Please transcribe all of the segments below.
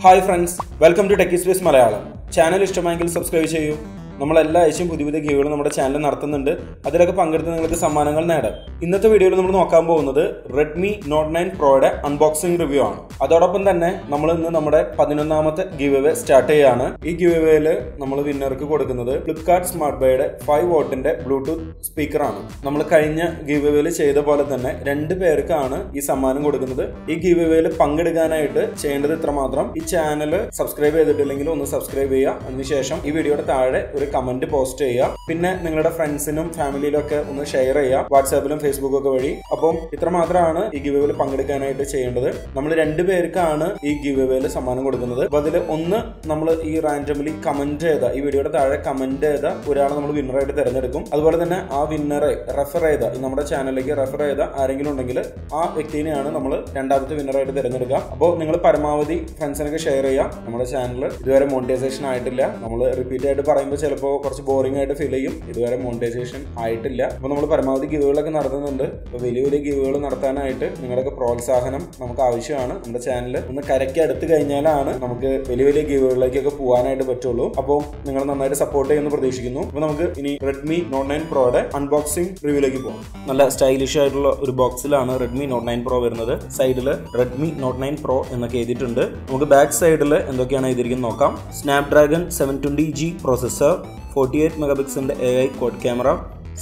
Hi friends, welcome to Techispace Malayalam. Channel ഇഷ്ടമായെങ്കിൽ subscribe ചെയ്യൂ. നമ്മൾ എല്ലാ ആഴ്ചയും പുതിയ ഗിവുകൾ നമ്മുടെ ചാനലിൽ നടത്തുന്നുണ്ട്. അതിലൊക്കെ പങ്കെടുത്ത് നിങ്ങൾക്ക് സമ്മാനങ്ങൾ നേടാം. ഇന്നത്തെ വീഡിയോയിൽ നമ്മൾ നോക്കാൻ പോകുന്നത് Redmi Note 9 Proയുടെ അൺബോക്സിംഗ് റിവ്യൂ ആണ്. അതോടൊപ്പം തന്നെ നമ്മൾ ഇന്ന് നമ്മുടെ 11ാമത്തെ ഗിവ് അവേ സ്റ്റാർട്ട് ചെയ്യാണ്. ഈ ഗിവ് അവേയിൽ നമ്മൾ വിന്നർക്ക് കൊടുക്കുന്നത് Flipkart Smart Buyയുടെ 5 വാട്ടിന്റെ ബ്ലൂടൂത്ത് സ്പീക്കർ ആണ്. നമ്മൾ കഴിഞ്ഞ ഗിവ് അവേയിൽ ചെയ്ത പോലെ തന്നെ 2 പേർക്കാണ് ഈ സമ്മാനം കൊടുക്കുന്നത്. ഈ ഗിവ് അവേയിൽ പങ്കെടുക്കാനായിട്ട് ചെയ്യേണ്ടത് ഇത്രമാത്രം. ഈ ചാനൽ സബ്സ്ക്രൈബ് ചെയ്തിട്ടില്ലെങ്കിൽ ഒന്ന് സബ്സ്ക്രൈബ് ചെയ്യുക. അതിനുശേഷം ഈ വീഡിയോയുടെ താഴെ ഒരു കമന്റ് പോസ്റ്റ് ചെയ്യുക. പിന്നെ നിങ്ങളുടെ ഫ്രണ്ട്സിനും ഫാമിലിയിലൊക്കെ ഒന്ന് ഷെയർ ചെയ്യുക, വാട്സാപ്പിലും ഫേസ്ബുക്കും ഒക്കെ വഴി. അപ്പം ഇത്രമാത്രമാണ് ഈ ഗിവ് അവേയിൽ പങ്കെടുക്കാനായിട്ട് ചെയ്യേണ്ടത്. നമ്മൾ 2 പേർക്കാണ് ഈ ഗിവ് അവേയിൽ സമ്മാനം കൊടുക്കുന്നത്. അപ്പൊ അതിൽ ഒന്ന് നമ്മൾ ഈ റാൻഡംലി കമന്റ് ചെയ്ത ഈ വീഡിയോയുടെ താഴെ കമന്റ് ചെയ്ത ഒരാളെ നമ്മൾ വിന്നറായിട്ട് തിരഞ്ഞെടുക്കും. അതുപോലെ തന്നെ ആ വിന്നറെ റെഫർ ചെയ്ത നമ്മുടെ ചാനലിലേക്ക് റെഫർ ചെയ്ത ആരെങ്കിലും ഉണ്ടെങ്കിൽ ആ വ്യക്തിനെയാണ് നമ്മൾ 2ാമത്തെ വിന്നറായിട്ട് തിരഞ്ഞെടുക്കുക. അപ്പോൾ നിങ്ങൾ പരമാവധി ഫ്രണ്ട്സിനൊക്കെ ഷെയർ ചെയ്യുക. നമ്മുടെ ചാനൽ ഇതുവരെ മോണിറ്റൈസേഷൻ ആയിട്ടില്ല. നമ്മൾ റിപ്പീറ്റ് ആയിട്ട് പറയുമ്പോൾ ചിലപ്പോൾ കുറച്ച് ബോറിംഗ് ആയിട്ട് ഫീൽ ചെയ്യും. ഇതുവരെ മോണിറ്റൈസേഷൻ ആയിട്ടില്ല. അപ്പോൾ നമ്മൾ പരമാവധി ഗിവുകളൊക്കെ നടത്തുന്നുണ്ട്. അപ്പോൾ വലിയ വലിയ ഗിവുകൾ നടത്താനായിട്ട് നിങ്ങളുടെയൊക്കെ പ്രോത്സാഹനം നമുക്ക് ആവശ്യമാണ്. നമ്മുടെ ചാനൽ ഒന്ന് കരയ്ക്ക് അടുത്ത് കഴിഞ്ഞാലാണ് നമുക്ക് വലിയ വലിയ ഗിവുകളിലേക്കൊക്കെ പോകാനായിട്ട് പറ്റുള്ളൂ. അപ്പോൾ നിങ്ങൾ നന്നായിട്ട് സപ്പോർട്ട് ചെയ്യുമെന്ന് പ്രതീക്ഷിക്കുന്നു. അപ്പോൾ നമുക്ക് ഇനി Redmi Note 9 Proയുടെ അൺബോക്സിംഗ് റിവ്യൂലേക്ക് പോകാം. നല്ല സ്റ്റൈലിഷ് ആയിട്ടുള്ള ഒരു ബോക്സിലാണ് Redmi Note 9 Pro വരുന്നത്. സൈഡിൽ Redmi Note 9 Pro എന്നൊക്കെ എഴുതിയിട്ടുണ്ട്. നമുക്ക് ബാക്ക് സൈഡിൽ എന്തൊക്കെയാണ് എഴുതിയിരിക്കുന്നത് നോക്കാം. Snapdragon 720G പ്രോസസ്സർ, 48 മെഗാപിക്സലിന്റെ AI ക്വാഡ് ക്യാമറ,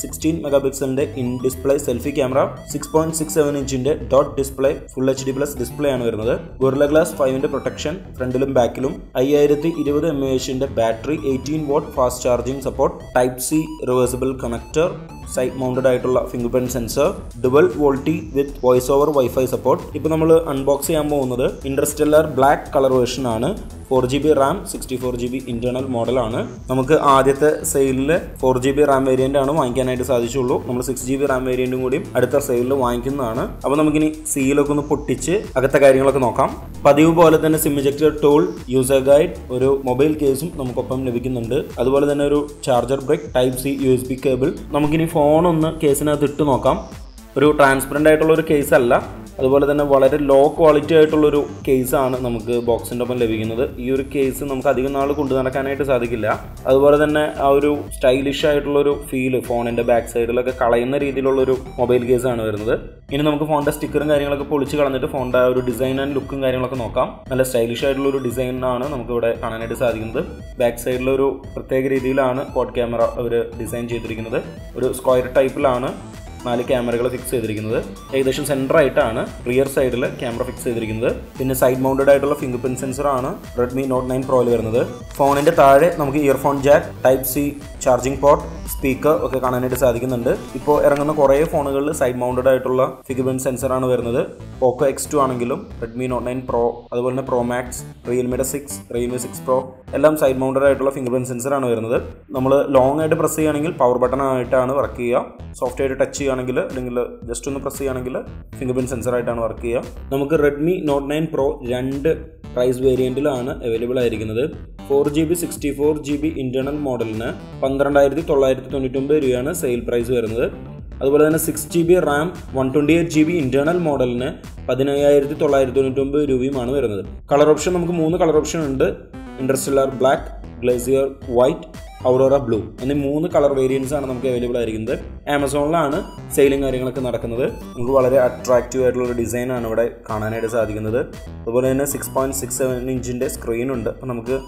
16 മെഗാപിക്സലിന്റെ ഇൻ ഡിസ്പ്ലേ സെൽഫി ക്യാമറ, 6.67 ഇഞ്ചിന്റെ dot display full HD+ display ആണ് വരുന്നത്. ഗൊറില്ല ഗ്ലാസ് 5ന്റെ പ്രൊട്ടക്ഷൻ ഫ്രണ്ടിലും ബാക്കിലും, 5020 mAh battery, 18 watt fast charging support, type C reversible connector, side mounted ആയിട്ടുള്ള fingerprint sensor, dual VoLTE with voice over wifi support. ഇപ്പോൾ നമ്മൾ unbox ചെയ്യാൻ പോകുന്നത് interstellar black colour version ആണ്. 4GB റാം, 64GB ഇന്റേണൽ മോഡലാണ്. നമുക്ക് ആദ്യത്തെ സെയിലിൽ 4GB റാം വേരിയന്റ് ആണ് വാങ്ങിക്കാനായിട്ട് സാധിച്ചുള്ളൂ. നമ്മൾ 6GB റാം വേരിയന്റും കൂടി അടുത്ത സെയിലിൽ വാങ്ങിക്കുന്നതാണ്. അപ്പോൾ നമുക്കിനി സീലൊക്കെ ഒന്ന് പൊട്ടിച്ച് അകത്തെ കാര്യങ്ങളൊക്കെ നോക്കാം. പതിവ് പോലെ തന്നെ sim ejector tool, user guide, ഒരു മൊബൈൽ കേസും നമുക്കൊപ്പം ലഭിക്കുന്നുണ്ട്. അതുപോലെ തന്നെ ഒരു charger brick, type C USB cable. നമുക്കിനി ഫോൺ ഒന്ന് കേസിനകത്ത് ഇട്ട് നോക്കാം. ഒരു ട്രാൻസ്പെറൻ്റ് ആയിട്ടുള്ള ഒരു കേസ് അല്ല. അതുപോലെ തന്നെ വളരെ ലോ ക്വാളിറ്റി ആയിട്ടുള്ളൊരു കേസാണ് നമുക്ക് ബോക്സിൻ്റെ ഒപ്പം ലഭിക്കുന്നത്. ഈ ഒരു കേസ് നമുക്ക് അധികം നാൾ കൊണ്ടു നടക്കാനായിട്ട് സാധിക്കില്ല. അതുപോലെ തന്നെ ആ ഒരു സ്റ്റൈലിഷ് ആയിട്ടുള്ളൊരു ഫീല് ഫോണിൻ്റെ ബാക്ക് സൈഡിലൊക്കെ കളയുന്ന രീതിയിലുള്ളൊരു മൊബൈൽ കേസാണ് വരുന്നത്. ഇനി നമുക്ക് ഫോണിൻ്റെ സ്റ്റിക്കറും കാര്യങ്ങളൊക്കെ പൊളിച്ച് കളഞ്ഞിട്ട് ഫോണിൻ്റെ ഒരു ഡിസൈൻ ആൻഡ് ലുക്കും കാര്യങ്ങളൊക്കെ നോക്കാം. നല്ല സ്റ്റൈലിഷ് ആയിട്ടുള്ളൊരു ഡിസൈനാണ് നമുക്കിവിടെ കാണാനായിട്ട് സാധിക്കുന്നത്. ബാക്ക് സൈഡിലൊരു പ്രത്യേക രീതിയിലാണ് ക്വാഡ് ക്യാമറ അവർ ഡിസൈൻ ചെയ്തിരിക്കുന്നത്. ഒരു സ്ക്വയർ ടൈപ്പിലാണ് 4 ക്യാമറകൾ ഫിക്സ് ചെയ്തിരിക്കുന്നത്. ഏകദേശം സെൻറ്ററായിട്ടാണ് റിയർ സൈഡിൽ ക്യാമറ ഫിക്സ് ചെയ്തിരിക്കുന്നത്. പിന്നെ സൈഡ് മൗണ്ടഡ് ആയിട്ടുള്ള ഫിംഗർ പ്രിന്റ് സെൻസറാണ് Redmi Note 9 Proയിൽ വരുന്നത്. ഫോണിൻ്റെ താഴെ നമുക്ക് earphone Jack, type C charging port, speaker ഒക്കെ കാണാനായിട്ട് സാധിക്കുന്നുണ്ട്. ഇപ്പോൾ ഇറങ്ങുന്ന കുറേ ഫോണുകളിൽ സൈഡ് മൗണ്ടഡ് ആയിട്ടുള്ള ഫിംഗർ പ്രിന്റ് സെൻസറാണ് വരുന്നത്. Poco X2 ആണെങ്കിലും Redmi Note 9 Pro, അതുപോലെ തന്നെ Pro Max, Realme 6, Realme 6 Pro എല്ലാം സൈഡ് മൗണ്ടഡ് ആയിട്ടുള്ള ഫിംഗർ പ്രിന്റ് സെൻസറാണ് വരുന്നത്. നമ്മൾ ലോങ് ആയിട്ട് പ്രസ് ചെയ്യുകയാണെങ്കിൽ പവർ ബട്ടൺ ആയിട്ടാണ് വർക്ക് ചെയ്യുക. സോഫ്റ്റ് ആയിട്ട് ടച്ച് ചെയ്യുകയാണെങ്കിൽ അല്ലെങ്കിൽ ജസ്റ്റ് ഒന്ന് പ്രസ് ചെയ്യുകയാണെങ്കിൽ ഫിംഗർ പ്രിന്റ് സെൻസറായിട്ടാണ് വർക്ക് ചെയ്യുക. നമുക്ക് Redmi Note 9 Pro 2 price വേരിയൻറ്റിലാണ് available ആയിരിക്കുന്നത്. 4GB 64GB ഇന്റേണൽ മോഡലിന് 12,999 രൂപയാണ് സെയിൽ പ്രൈസ് വരുന്നത്. അതുപോലെ തന്നെ 6GB റാം 128GB ഇന്റേണൽ മോഡലിന് 15,999 രൂപയുമാണ് വരുന്നത്. കളർ ഓപ്ഷൻ നമുക്ക് 3 കളർ ഓപ്ഷൻ ഉണ്ട്. Interstellar black, glacier white, ഔറോറ blue എന്നീ 3 കളർ വേരിയൻസ് ആണ് നമുക്ക് അവൈലബിൾ ആയിരിക്കുന്നത്. ആമസോണിലാണ് സെയിലും കാര്യങ്ങളൊക്കെ നടക്കുന്നത്. നമുക്ക് വളരെ അട്രാക്റ്റീവ് ആയിട്ടുള്ള ഒരു ഡിസൈനാണ് ഇവിടെ കാണാനായിട്ട് സാധിക്കുന്നത്. അതുപോലെ തന്നെ 6.67 ഇഞ്ചിൻ്റെ സ്ക്രീനുണ്ട്. അപ്പോൾ നമുക്ക്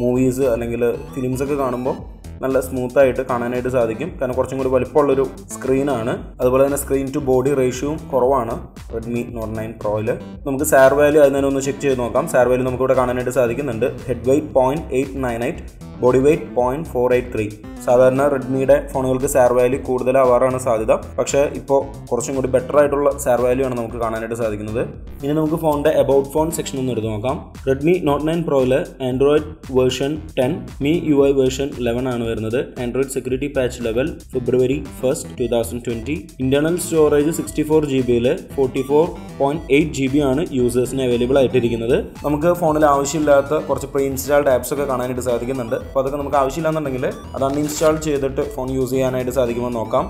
മൂവീസ് അല്ലെങ്കിൽ ഫിലിംസൊക്കെ കാണുമ്പോൾ നല്ല സ്മൂത്തായിട്ട് കാണാനായിട്ട് സാധിക്കും. കാരണം കുറച്ചും കൂടി വലിപ്പമുള്ളൊരു സ്ക്രീനാണ്. അതുപോലെ തന്നെ സ്ക്രീൻ ടു ബോഡി റേഷ്യോയും കുറവാണ് Redmi Note 9 Proയിൽ. നമുക്ക് സാർ വാല്യൂ അതിനെ ഒന്ന് ചെക്ക് ചെയ്ത് നോക്കാം. സാർ വാല്യൂ നമുക്കിവിടെ കാണാനായിട്ട് സാധിക്കുന്നുണ്ട്. Head weight 0.898, body weight 0.483. സാധാരണ റെഡ്മിയുടെ ഫോണുകൾക്ക് സാർ വാല്യൂ കൂടുതലാവാറാണ് സാധ്യത. പക്ഷേ ഇപ്പോൾ കുറച്ചും കൂടി ബെറ്റർ ആയിട്ടുള്ള സാർ വാല്യൂ ആണ് നമുക്ക് കാണാനായിട്ട് സാധിക്കുന്നത്. ഇനി നമുക്ക് ഫോണിൻ്റെ അബൌട്ട് ഫോൺ സെക്ഷൻ ഒന്ന് എടുത്ത് നോക്കാം. Redmi Note 9 Proയിൽ ആൻഡ്രോയിഡ് വേർഷൻ 10, MIUI വേർഷൻ 11 ആണ് വരുന്നത്. Android security patch level February 1, 2020. Internal storage 64GBയിൽ 44.8GB ആണ് യൂസേഴ്സിന് അവൈലബിൾ ആയിട്ടിരിക്കുന്നത്. നമുക്ക് ഫോണിൽ ആവശ്യമില്ലാത്ത കുറച്ച് പ്രീ ഇൻസ്റ്റാൾഡ് ആപ്സ് ഒക്കെ കാണാനായിട്ട് സാധിക്കുന്നുണ്ട്. അപ്പോൾ അതൊക്കെ നമുക്ക് ആവശ്യമില്ലാന്നുണ്ടെങ്കിൽ അത് അൺഇൻസ്റ്റാൾ ചെയ്തിട്ട് ഫോൺ യൂസ് ചെയ്യാനായിട്ട് സാധിക്കുമെന്ന് നോക്കാം.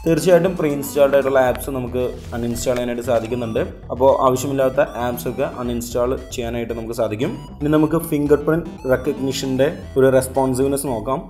തീർച്ചയായിട്ടും പ്രീ ഇൻസ്റ്റാൾഡ് ആയിട്ടുള്ള ആപ്സ് നമുക്ക് അൺഇൻസ്റ്റാൾ ചെയ്യാനായിട്ട് സാധിക്കുന്നുണ്ട്. അപ്പോൾ ആവശ്യമില്ലാത്ത ആപ്സ് ഒക്കെ അൺഇൻസ്റ്റാൾ ചെയ്യാനായിട്ട് നമുക്ക് സാധിക്കും. ഇനി നമുക്ക് ഫിംഗർ പ്രിന്റ് റെക്കഗ്നിഷൻ്റെ ഒരു റെസ്പോൺസീവ്നെസ് നോക്കാം.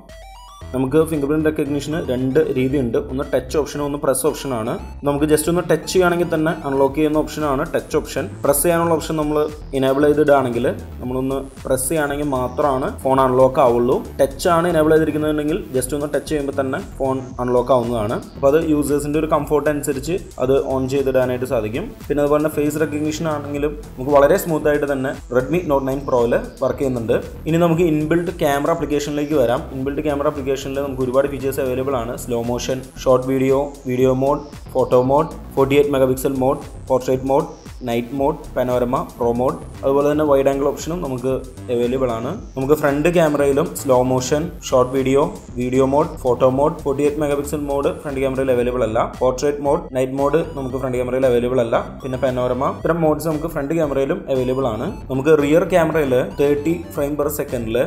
നമുക്ക് ഫിംഗർ പ്രിന്റ് റെക്കഗ്നിഷന് രണ്ട് രീതിയുണ്ട്. ഒന്ന് ടച്ച് ഓപ്ഷനും ഒന്ന് പ്രസ് ഓപ്ഷനാണ്. നമുക്ക് ജസ്റ്റ് ഒന്ന് ടച്ച് ചെയ്യുകയാണെങ്കിൽ തന്നെ അൺലോക്ക് ചെയ്യുന്ന ഓപ്ഷനാണ് ടച്ച് ഓപ്ഷൻ. പ്രസ് ചെയ്യാനുള്ള ഓപ്ഷൻ നമ്മൾ ഇനേബിൾ ചെയ്തിടുകയാണെങ്കിൽ നമ്മളൊന്ന് പ്രസ് ചെയ്യുകയാണെങ്കിൽ മാത്രമാണ് ഫോൺ അൺലോക്ക് ആവുള്ളൂ. ടച്ച് ആണ് ഇനേബിൾ ചെയ്തിരിക്കുന്നതെങ്കിൽ ജസ്റ്റ് ഒന്ന് ടച്ച് ചെയ്യുമ്പോൾ തന്നെ ഫോൺ അൺലോക്ക് ആവുന്നതാണ്. അപ്പോൾ അത് യൂസേഴ്സിൻ്റെ ഒരു കംഫോർട്ട് അനുസരിച്ച് അത് ഓൺ ചെയ്തിടാനായിട്ട് സാധിക്കും. പിന്നെ അതുപോലെ തന്നെ ഫേസ് റെക്കഗ്നിഷൻ ആണെങ്കിലും നമുക്ക് വളരെ സ്മൂത്ത് ആയിട്ട് തന്നെ Redmi Note 9 Proയിൽ വർക്ക് ചെയ്യുന്നുണ്ട്. ഇനി നമുക്ക് ഇൻബിൽറ്റ് ക്യാമറ ആപ്ലിക്കേഷനിലേക്ക് വരാം. ഇൻബിൽറ്റ് ക്യാമറ ആപ്ലിക്കേഷൻ നമുക്ക് ഒരുപാട് ഫീച്ചേഴ്സ് അവൈലബിൾ ആണ്. Slow motion, short video mode, photo mode, 48 megapixel mode, portrait mode, night mode, panorama, pro mode, അതുപോലെ തന്നെ വൈഡ് ആംഗിൾ ഓപ്ഷനും നമുക്ക് അവൈലബിൾ ആണ്. നമുക്ക് ഫ്രണ്ട് ക്യാമറയിലും slow motion, short video mode, photo mode, 48 megapixel mode front ക്യാമറയിൽ available അല്ല. Portrait mode, night mode നമുക്ക് ഫ്രണ്ട് ക്യാമറയിൽ അവൈലബിൾ അല്ല. പിന്നെ പനോരമ, ഇത്തരം മോഡ്സ് നമുക്ക് ഫ്രണ്ട് ക്യാമറയിലും അവൈലബിൾ ആണ്. നമുക്ക് റിയർ ക്യാമറയിൽ 30 ഫ്രെയിം പെർ സെക്കൻഡിൽ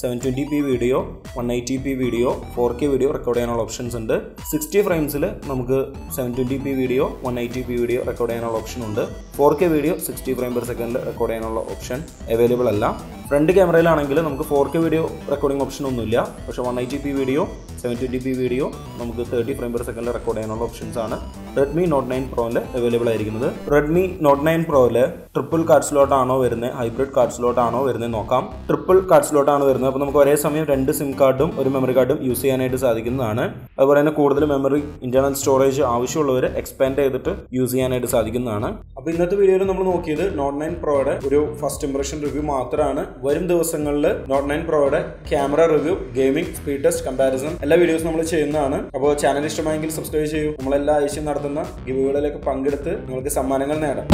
720p video, 180p video, 4K video record ചെയ്യാനുള്ള ഓപ്ഷൻസ് ഉണ്ട്. 60 ഫ്രെയിംസിൽ നമുക്ക് 720p video, 180p video record ചെയ്യാനുള്ള ഓപ്ഷൻ ഉണ്ട്. 4K വീഡിയോ 60 ഫ്രെയിം പെർ സെക്കൻഡിൽ റെക്കോർഡ് ചെയ്യാനുള്ള ഓപ്ഷൻ അവൈലബിൾ അല്ല. ഫ്രണ്ട് ക്യാമറയിലാണെങ്കിൽ നമുക്ക് 4K വീഡിയോ റെക്കോർഡിംഗ് ഓപ്ഷൻ ഒന്നുമില്ല. പക്ഷേ 180p വീഡിയോ, 720p വീഡിയോ നമുക്ക് 30 ഫ്രെയിം പെർ സെക്കൻഡിൽ റെക്കോർഡ് ചെയ്യാനുള്ള ഓപ്ഷൻസ് ആണ് Redmi Note 9 Proയിൽ അവൈലബിൾ ആയിരിക്കുന്നത്. Redmi Note 9 Proയിൽ ട്രിപ്പിൾ കാർഡ് സ്ലോട്ട് ആണോ വരുന്നത്, ഹൈബ്രിഡ് കാർഡ് സ്ലോട്ട് ആണോ വരുന്നത് നോക്കാം. ട്രിപ്പിൾ കാർഡ് സ്ലോട്ട് ആണ് വരുന്നത്. അപ്പോൾ നമുക്ക് ഒരേ സമയം 2 സിം കാർഡും ഒരു മെമ്മറി കാർഡും യൂസ് ചെയ്യാനായിട്ട് സാധിക്കുന്നതാണ്. അതുപോലെ തന്നെ കൂടുതൽ മെമ്മറി ഇന്റേണൽ സ്റ്റോറേജ് ആവശ്യമുള്ളവർ എക്സ്പാൻഡ് ചെയ്തിട്ട് യൂസ് ചെയ്യാനായിട്ട് സാധിക്കുന്നതാണ്. അപ്പോൾ ഇന്നത്തെ വീഡിയോയിൽ നമ്മൾ നോക്കിയത് Note 9 Proയുടെ ഒരു ഫസ്റ്റ് ഇംപ്രഷൻ റിവ്യൂ മാത്രമാണ്. വരും ദിവസങ്ങളിൽ Note 9 Proയുടെ camera review, gaming, speed test, comparison എല്ലാ വീഡിയോസും നമ്മൾ ചെയ്യുന്നതാണ്. അപ്പോൾ ചാനൽ ഇഷ്ടമായെങ്കിൽ സബ്സ്ക്രൈബ് ചെയ്യൂ. നമ്മളെല്ലാ ആഴ്ചയും നടത്തുന്ന ഗിവ്വേകളിലൊക്കെ പങ്കെടുത്ത് നിങ്ങൾക്ക് സമ്മാനങ്ങൾ നേടാം.